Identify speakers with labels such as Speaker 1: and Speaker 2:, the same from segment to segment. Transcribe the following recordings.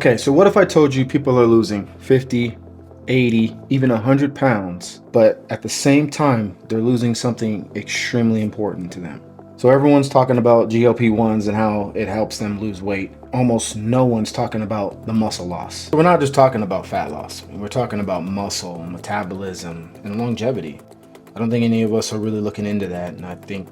Speaker 1: Okay, so what if I told you people are losing 50, 80, even 100 pounds, but at the same time, they're losing something extremely important to them? So everyone's talking about GLP-1s and how it helps them lose weight. Almost no one's talking about the muscle loss. So we're not just talking about fat loss. We're talking about muscle, metabolism, and longevity. I don't think any of us are really looking into that, and I think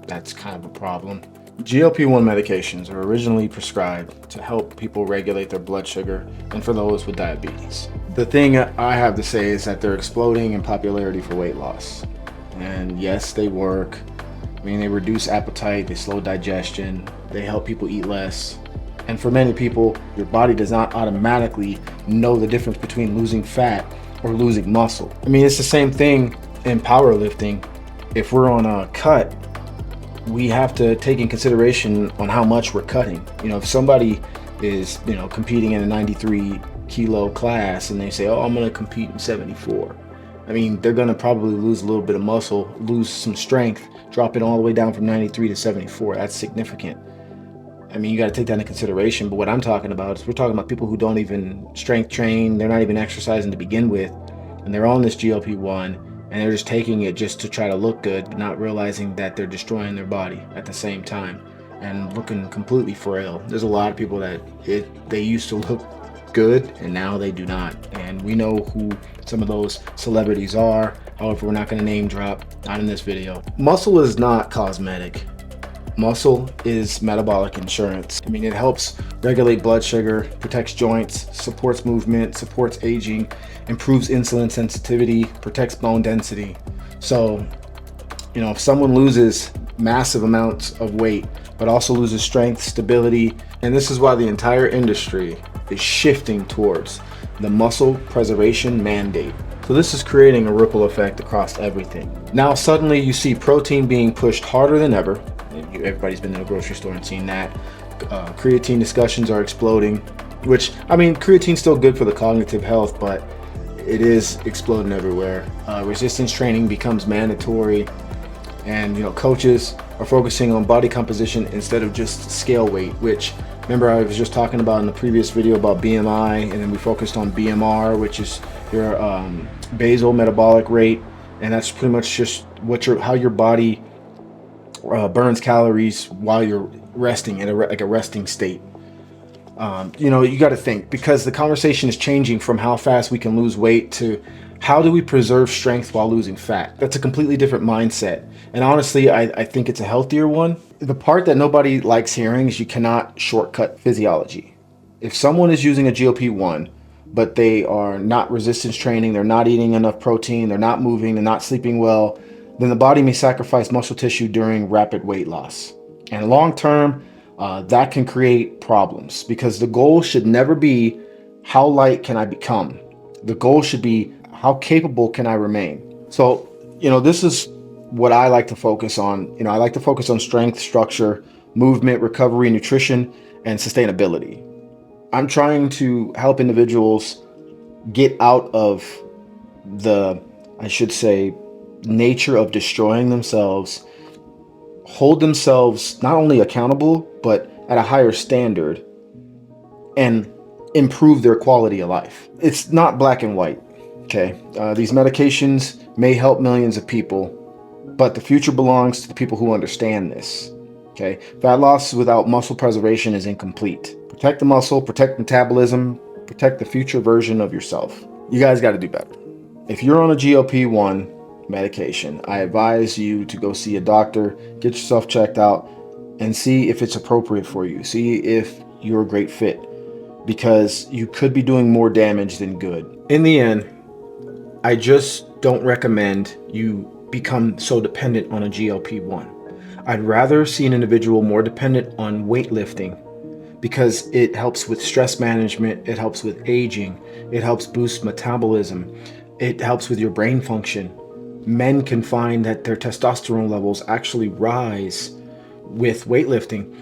Speaker 1: that's kind of a problem. GLP-1 medications are originally prescribed to help people regulate their blood sugar and for those with diabetes. The thing I have to say is that they're exploding in popularity for weight loss. And yes, they work. I mean, they reduce appetite, they slow digestion, they help people eat less. And for many people, your body does not automatically know the difference between losing fat or losing muscle. I mean, it's the same thing in powerlifting. If we're on a cut, we have to take in consideration on how much we're cutting. You know, if somebody is, competing in a 93 kilo class and they say, oh, I'm going to compete in 74. I mean, they're going to probably lose a little bit of muscle, lose some strength, drop it all the way down from 93 to 74. That's significant. I mean, you got to take that into consideration. But what I'm talking about is we're talking about people who don't even strength train. They're not even exercising to begin with. And they're on this GLP-1. And they're just taking it just to try to look good, but not realizing that they're destroying their body at the same time and looking completely frail. There's a lot of people that they used to look good and now they do not. And we know who some of those celebrities are. However, we're not going to name drop, not in this video. Muscle is not cosmetic. Muscle is metabolic insurance. I mean, it helps regulate blood sugar, protects joints, supports movement, supports aging, improves insulin sensitivity, protects bone density. So, if someone loses massive amounts of weight, but also loses strength, stability, and this is why the entire industry is shifting towards the muscle preservation mandate. So this is creating a ripple effect across everything. Now suddenly you see protein being pushed harder than ever. Everybody's been in a grocery store and seen that. Creatine discussions are exploding, which, I mean, creatine's still good for the cognitive health, but it is exploding everywhere. Resistance training becomes mandatory, and coaches are focusing on body composition instead of just scale weight, which, remember, I was just talking about in the previous video about BMI, and then we focused on BMR, which is your basal metabolic rate, and that's pretty much just how your body burns calories while you're resting in a resting state. You got to think, because the conversation is changing from how fast we can lose weight to how do we preserve strength while losing fat. That's a completely different mindset. And honestly, I think it's a healthier one. The part that nobody likes hearing is you cannot shortcut physiology. If someone is using a GLP-1, but they are not resistance training, they're not eating enough protein, they're not moving, they're not sleeping well, then the body may sacrifice muscle tissue during rapid weight loss. And long term, that can create problems, because the goal should never be how light can I become. The goal should be how capable can I remain. So, this is what I like to focus on. I like to focus on strength, structure, movement, recovery, nutrition, and sustainability. I'm trying to help individuals get out of the, I should say, nature of destroying themselves, hold themselves not only accountable, but at a higher standard, and improve their quality of life. It's not black and white, okay? These medications may help millions of people, but the future belongs to the people who understand this, okay? Fat loss without muscle preservation is incomplete. Protect the muscle, protect metabolism, protect the future version of yourself. You guys got to do better. If you're on a GLP-1 medication, I advise you to go see a doctor, get yourself checked out, and see if it's appropriate for you. See if you're a great fit, because you could be doing more damage than good. In the end, I just don't recommend you become so dependent on a GLP-1. I'd rather see an individual more dependent on weightlifting, because it helps with stress management, it helps with aging, it helps boost metabolism, it helps with your brain function. Men can find that their testosterone levels actually rise with weightlifting.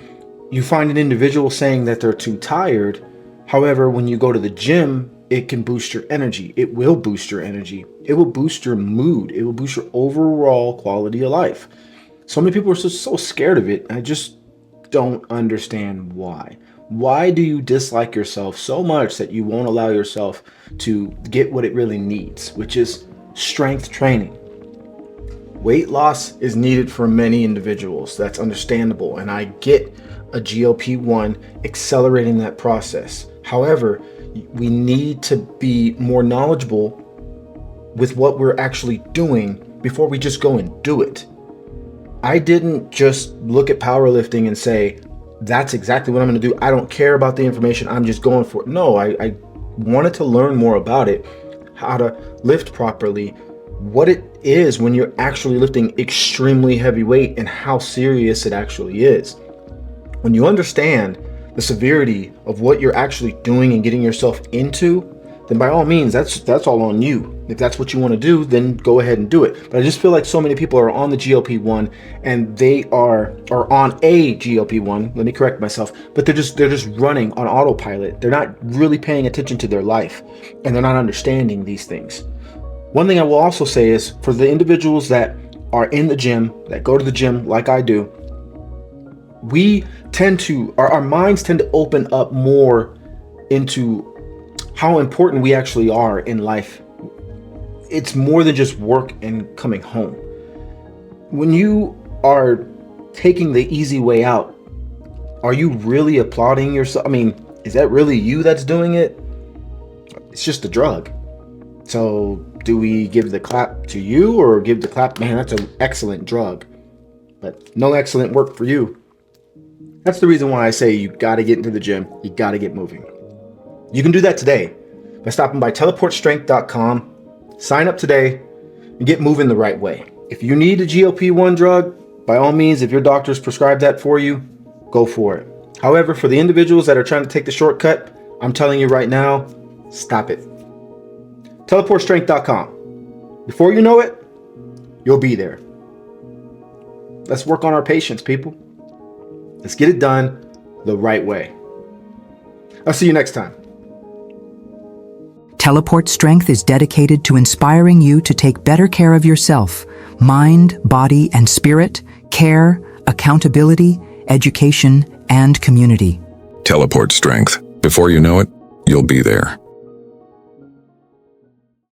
Speaker 1: You find an individual saying that they're too tired. However, when you go to the gym, it can boost your energy. It will boost your energy. It will boost your mood. It will boost your overall quality of life. So many people are so scared of it. I just don't understand why. Why do you dislike yourself so much that you won't allow yourself to get what it really needs, which is strength training? Weight loss is needed for many individuals. That's understandable. And I get a GLP-1 accelerating that process. However, we need to be more knowledgeable with what we're actually doing before we just go and do it. I didn't just look at powerlifting and say, that's exactly what I'm going to do. I don't care about the information. I'm just going for it. No, I wanted to learn more about it, how to lift properly, what it is when you're actually lifting extremely heavy weight and how serious it actually is. When you understand the severity of what you're actually doing and getting yourself into, then by all means, that's all on you. If that's what you want to do, then go ahead and do it. But I just feel like so many people are on the GLP-1 and they are on a GLP-1. Let me correct myself, but they're just running on autopilot. They're not really paying attention to their life, and they're not understanding these things. One thing I will also say is, for the individuals that are in the gym, that go to the gym like I do, we tend to, our minds tend to open up more into how important we actually are in life. It's more than just work and coming home. When you are taking the easy way out, are you really applauding yourself? I mean, is that really you that's doing it? It's just a drug. So do we give the clap to you or give the clap, man, that's an excellent drug, but no excellent work for you? That's the reason why I say you got to get into the gym. You got to get moving. You can do that today by stopping by teleportstrength.com. Sign up today and get moving the right way. If you need a GLP-1 drug, by all means, if your doctor's prescribed that for you, go for it. However, for the individuals that are trying to take the shortcut, I'm telling you right now, stop it. Teleportstrength.com. Before you know it, you'll be there. Let's work on our patience, people. Let's get it done the right way. I'll see you next time.
Speaker 2: Teleport Strength is dedicated to inspiring you to take better care of yourself, mind, body, and spirit, care, accountability, education, and community.
Speaker 3: Teleport Strength. Before you know it, you'll be there.